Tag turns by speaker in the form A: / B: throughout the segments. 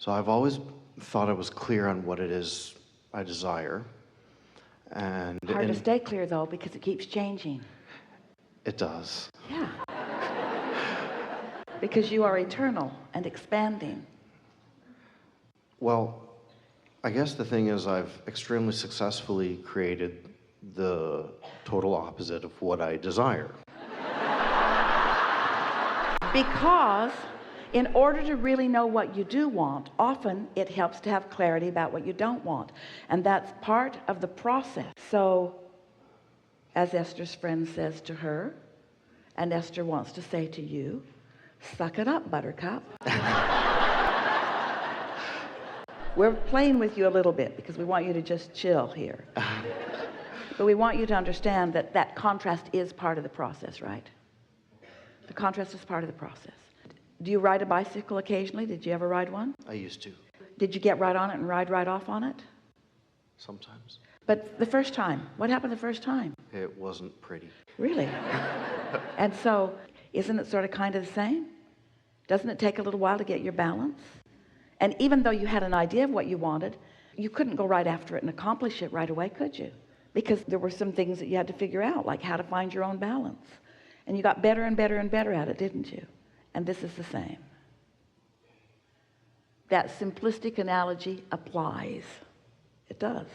A: So I've always thought I was clear on what it is I desire. And
B: Hard to stay clear, though, because it keeps changing.
A: It does.
B: Yeah. Because you are eternal and expanding.
A: Well, I guess the thing is I've extremely successfully created the total opposite of what I desire.
B: Because in order to really know what you do want, often it helps to have clarity about what you don't want. And that's part of the process. So, as Esther's friend says to her, and Esther wants to say to you, suck it up, Buttercup. We're playing with you a little bit because we want you to just chill here. But we want you to understand that that contrast is part of the process, right? The contrast is part of the process. Do you ride a bicycle occasionally? Did you ever ride one?
A: I used to.
B: Did you get right on it and ride right off on it?
A: Sometimes.
B: But the first time, what happened the first time?
A: It wasn't pretty.
B: Really? And so, isn't it sort of kind of the same? Doesn't it take a little while to get your balance? And even though you had an idea of what you wanted, you couldn't go right after it and accomplish it right away, could you? Because there were some things that you had to figure out, like how to find your own balance. And you got better and better and better at it, didn't you? And this is the same. That simplistic analogy applies. It does.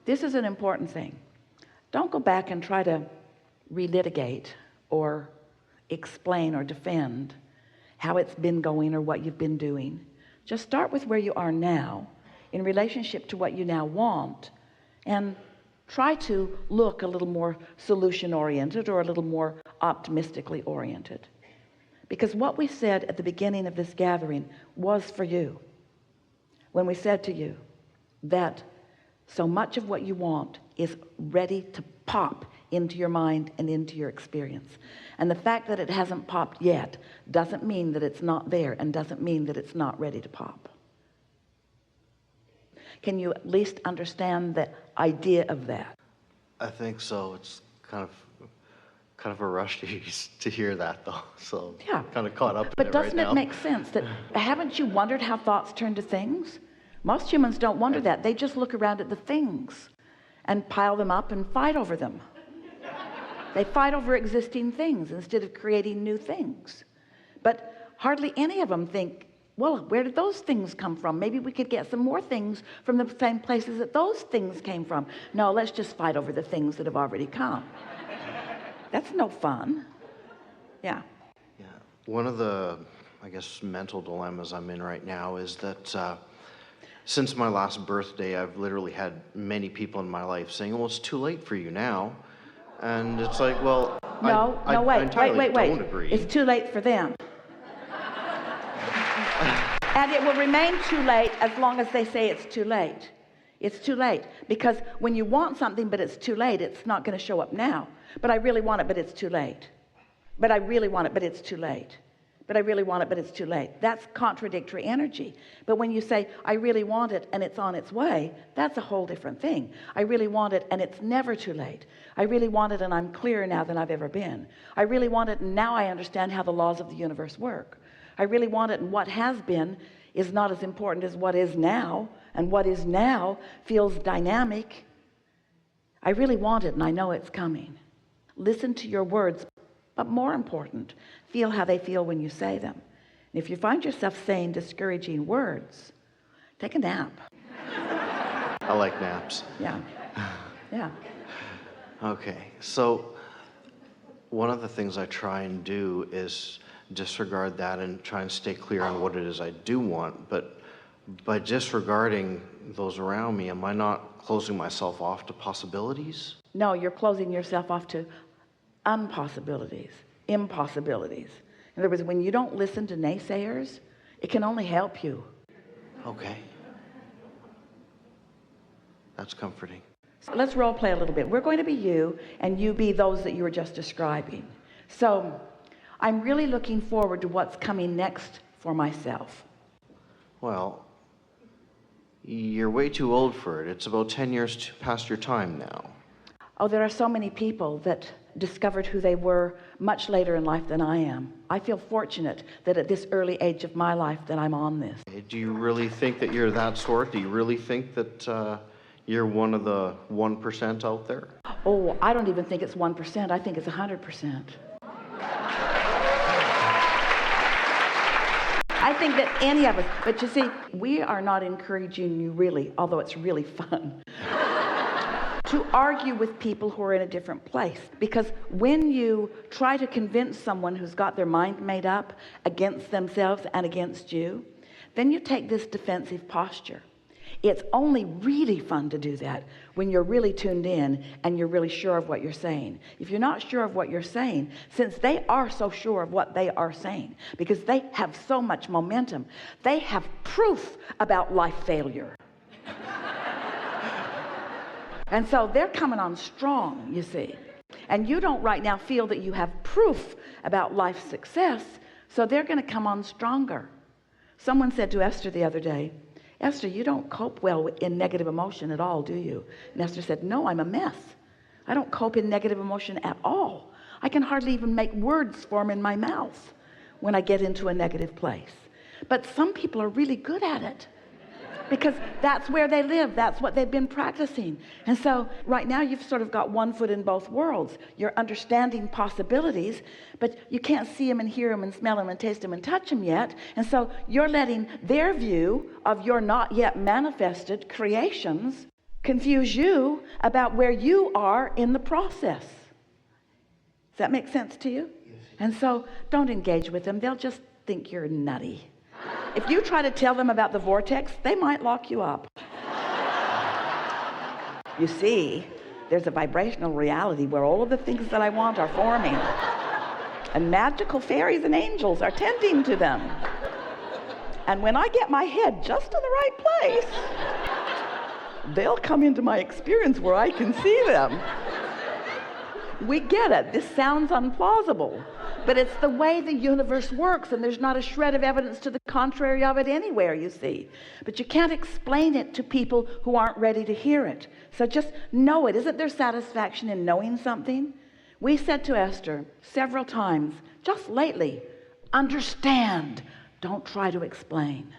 B: This is an important thing. Don't go back and try to relitigate or explain or defend how it's been going or what you've been doing. Just start with where you are now in relationship to what you now want, and try to look a little more solution-oriented or a little more optimistically oriented. Because what we said at the beginning of this gathering was for you. When we said to you that so much of what you want is ready to pop into your mind and into your experience. And the fact that it hasn't popped yet doesn't mean that it's not there, and doesn't mean that it's not ready to pop. Can you at least understand the idea of that?
A: I think so. It's kind of a rush to hear that, though. So
B: yeah,
A: kind of caught up in
B: but
A: it right
B: doesn't
A: now.
B: it make sense that haven't you wondered how thoughts turn to things? Most humans don't wonder that. They just look around at the things and pile them up and fight over them. They fight over existing things instead of creating new things. But hardly any of them think, well, where did those things come from? Maybe we could get some more things from the same places that those things came from. No, let's just fight over the things that have already come. That's no fun. Yeah.
A: Yeah. One of the, I guess, mental dilemmas I'm in right now is that since my last birthday, I've literally had many people in my life saying, well, it's too late for you now. And it's like, well, I entirely don't agree.
B: It's too late for them. And it will remain too late as long as they say it's too late. It's too late. Because when you want something but it's too late, it's not going to show up now. But I really want it, but it's too late. But I really want it, but it's too late. But I really want it, but it's too late. That's contradictory energy. But when you say, I really want it and it's on its way, that's a whole different thing. I really want it and it's never too late. I really want it and I'm clearer now than I've ever been. I really want it and now I understand how the laws of the universe work. I really want it and what has been is not as important as what is now, and what is now feels dynamic. I really want it and I know it's coming. Listen to your words, but more important, feel how they feel when you say them. And if you find yourself saying discouraging words, take a nap.
A: I like naps.
B: Yeah. Yeah.
A: Okay, so one of the things I try and do is disregard that and try and stay clear on what it is I do want. But by disregarding those around me, am I not closing myself off to possibilities?
B: No, you're closing yourself off to impossibilities. In other words, when you don't listen to naysayers, it can only help you.
A: Okay. That's comforting.
B: So let's role play a little bit. We're going to be you, and you be those that you were just describing. So I'm really looking forward to what's coming next for myself.
A: Well, you're way too old for it. It's about 10 years past your time now.
B: Oh, there are so many people that discovered who they were much later in life than I am. I feel fortunate that at this early age of my life that I'm on this.
A: Do you really think that you're that sort? Do you really think that you're one of the 1% out there?
B: Oh, I don't even think it's 1%. I think it's 100%. I think that any of us, but you see, we are not encouraging you really, although it's really fun, to argue with people who are in a different place. Because when you try to convince someone who's got their mind made up against themselves and against you, then you take this defensive posture. It's only really fun to do that when you're really tuned in and you're really sure of what you're saying. If you're not sure of what you're saying, since they are so sure of what they are saying, because they have so much momentum, they have proof about life failure. And so they're coming on strong, you see. And you don't right now feel that you have proof about life success, so they're going to come on stronger. Someone said to Esther the other day, Esther, you don't cope well in negative emotion at all, do you? And Esther said, no, I'm a mess. I don't cope in negative emotion at all. I can hardly even make words form in my mouth when I get into a negative place. But some people are really good at it because that's where they live. That's what they've been practicing. And so right now you've sort of got one foot in both worlds. You're understanding possibilities, but you can't see them and hear them and smell them and taste them and touch them yet. And so you're letting their view of your not yet manifested creations confuse you about where you are in the process. Does that make sense to you? Yes. And so don't engage with them. They'll just think you're nutty. If you try to tell them about the vortex, they might lock you up. You see, there's a vibrational reality where all of the things that I want are forming. And magical fairies and angels are tending to them. And when I get my head just in the right place, they'll come into my experience where I can see them. We get it. This sounds implausible. But it's the way the universe works, and there's not a shred of evidence to the contrary of it anywhere, you see. But you can't explain it to people who aren't ready to hear it. So just know it. Isn't there satisfaction in knowing something? We said to Esther several times, just lately, understand, don't try to explain.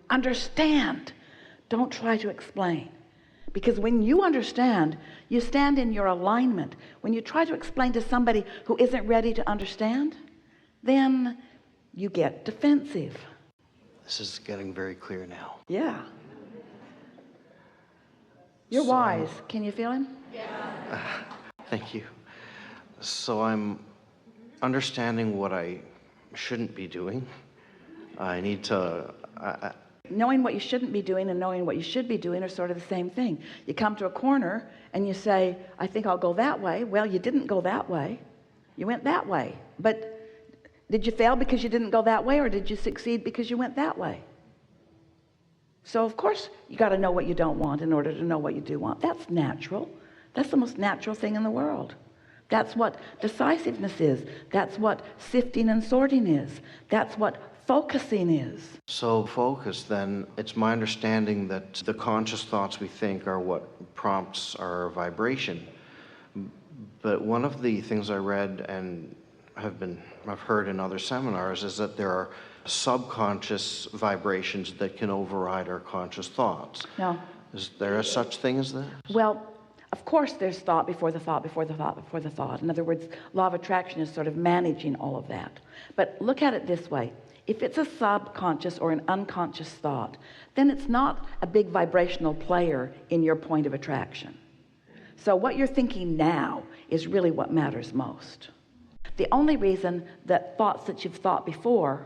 B: Understand, don't try to explain. Because when you understand, you stand in your alignment. When you try to explain to somebody who isn't ready to understand, then you get defensive.
A: This is getting very clear now.
B: Yeah. You're wise. Can you feel him?
A: Yeah. Thank you. So I'm understanding what I shouldn't be doing. I need to...
B: Knowing what you shouldn't be doing and knowing what you should be doing are sort of the same thing. You come to a corner and you say, I think I'll go that way. Well, you didn't go that way. You went that way. But did you fail because you didn't go that way, or did you succeed because you went that way? So, of course, you got to know what you don't want in order to know what you do want. That's natural. That's the most natural thing in the world. That's what decisiveness is. That's what sifting and sorting is. That's what focusing is.
A: So focus, then, it's my understanding that the conscious thoughts we think are what prompts our vibration. But one of the things I read and I've heard in other seminars is that there are subconscious vibrations that can override our conscious thoughts.
B: No.
A: Is there a such thing as that?
B: Well, of course there's thought before the thought, before the thought, before the thought. In other words, law of attraction is sort of managing all of that. But look at it this way. If it's a subconscious or an unconscious thought, then it's not a big vibrational player in your point of attraction. So what you're thinking now is really what matters most. The only reason that thoughts that you've thought before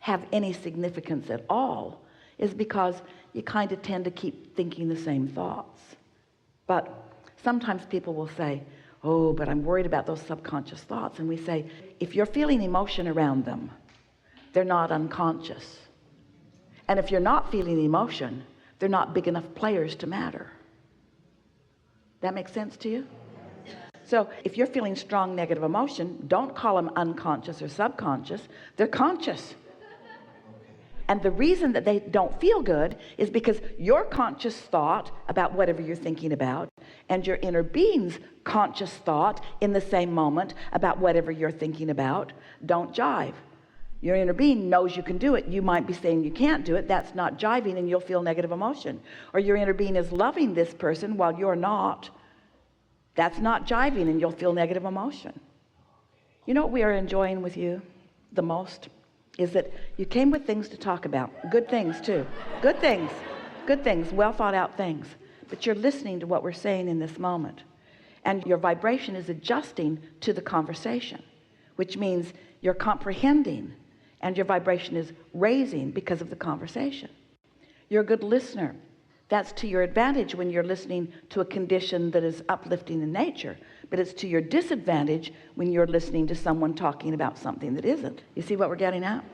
B: have any significance at all is because you kind of tend to keep thinking the same thoughts. But sometimes people will say, oh, but I'm worried about those subconscious thoughts. And we say, if you're feeling emotion around them, they're not unconscious. And if you're not feeling emotion, they're not big enough players to matter. That makes sense to you? So if you're feeling strong negative emotion, don't call them unconscious or subconscious. They're conscious. And the reason that they don't feel good is because your conscious thought about whatever you're thinking about and your inner being's conscious thought in the same moment about whatever you're thinking about don't jive. Your inner being knows you can do it. You might be saying you can't do it. That's not jiving, and you'll feel negative emotion. Or your inner being is loving this person while you're not. That's not jiving, and you'll feel negative emotion. You know what we are enjoying with you the most? Is that you came with things to talk about. Good things too. Good things, well thought out things. But you're listening to what we're saying in this moment. And your vibration is adjusting to the conversation, which means you're comprehending, and your vibration is raising because of the conversation. You're a good listener. That's to your advantage when you're listening to a condition that is uplifting in nature, but it's to your disadvantage when you're listening to someone talking about something that isn't. You see what we're getting at?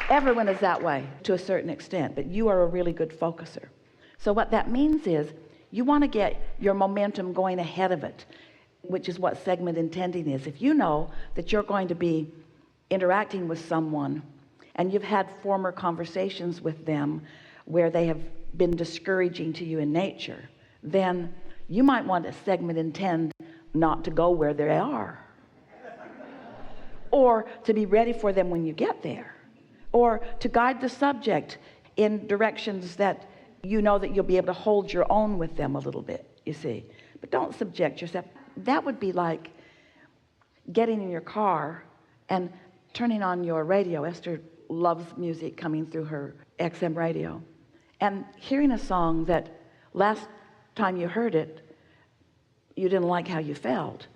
B: Everyone is that way to a certain extent, but you are a really good focuser. So what that means is you want to get your momentum going ahead of it, which is what segment intending is. If you know that you're going to be interacting with someone and you've had former conversations with them where they have been discouraging to you in nature, then you might want to segment intend not to go where they are, or to be ready for them when you get there, or to guide the subject in directions that you know that you'll be able to hold your own with them a little bit, you see. But don't subject yourself. That would be like getting in your car and turning on your radio. Esther loves music coming through her XM radio, and hearing a song that last time you heard it you didn't like how you felt,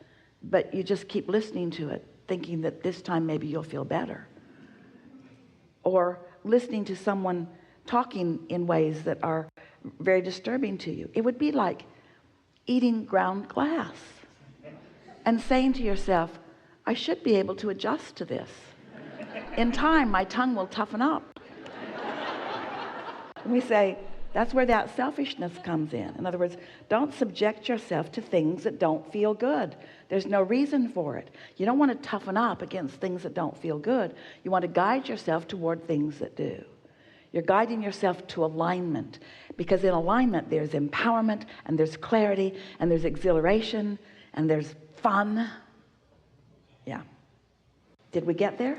B: but you just keep listening to it thinking that this time maybe you'll feel better. Or listening to someone talking in ways that are very disturbing to you. It would be like eating ground glass and saying to yourself, I should be able to adjust to this. In time, my tongue will toughen up. And we say, that's where that selfishness comes in. In other words, don't subject yourself to things that don't feel good. There's no reason for it. You don't want to toughen up against things that don't feel good. You want to guide yourself toward things that do. You're guiding yourself to alignment, because in alignment there's empowerment, and there's clarity, and there's exhilaration, and there's fun. Yeah. Did we get there?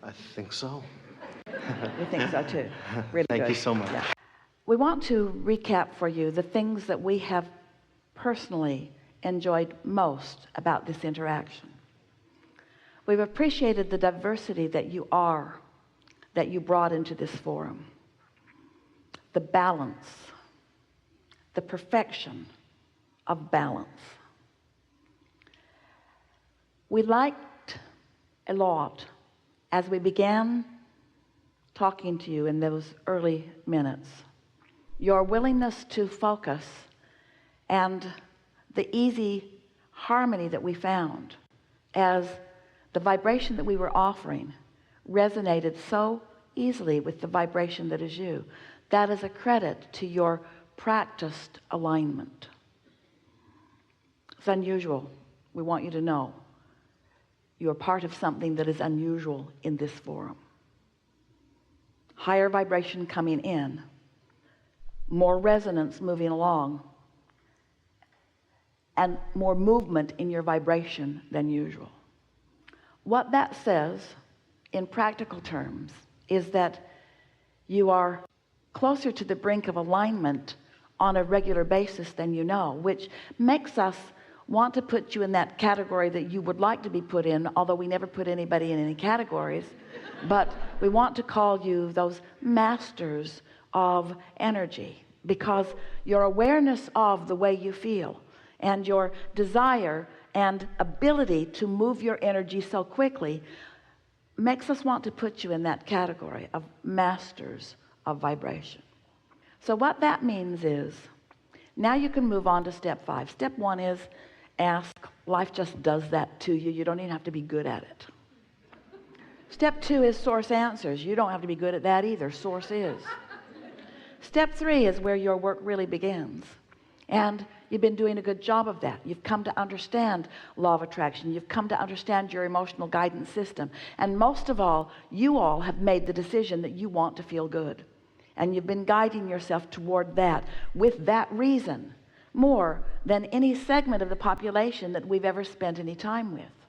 A: I think so.
B: We think so too. Really
A: Thank
B: good.
A: you so much.
B: Yeah. We want to recap for you the things that we have personally enjoyed most about this interaction. We've appreciated the diversity that you are, that you brought into this forum. The balance, the perfection of balance. We liked a lot as we began talking to you in those early minutes, your willingness to focus and the easy harmony that we found as the vibration that we were offering resonated so easily with the vibration that is you. That is a credit to your practiced alignment. It's unusual. We want you to know you're part of something that is unusual in this forum. Higher vibration coming in, more resonance moving along, and more movement in your vibration than usual. What that says in practical terms is that you are closer to the brink of alignment on a regular basis than you know, which makes us want to put you in that category that you would like to be put in, although we never put anybody in any categories. But we want to call you those masters of energy, because your awareness of the way you feel and your desire and ability to move your energy so quickly makes us want to put you in that category of masters of vibration. So what that means is, now you can move on to step 5. Step 1 is ask. Life just does that to you. You don't even have to be good at it. Step 2 is source answers. You don't have to be good at that either. Source is. Step 3 is where your work really begins. And You've been doing a good job of that. You've come to understand law of attraction. You've come to understand your emotional guidance system. And most of all, you all have made the decision that you want to feel good. And you've been guiding yourself toward that with that reason more than any segment of the population that we've ever spent any time with.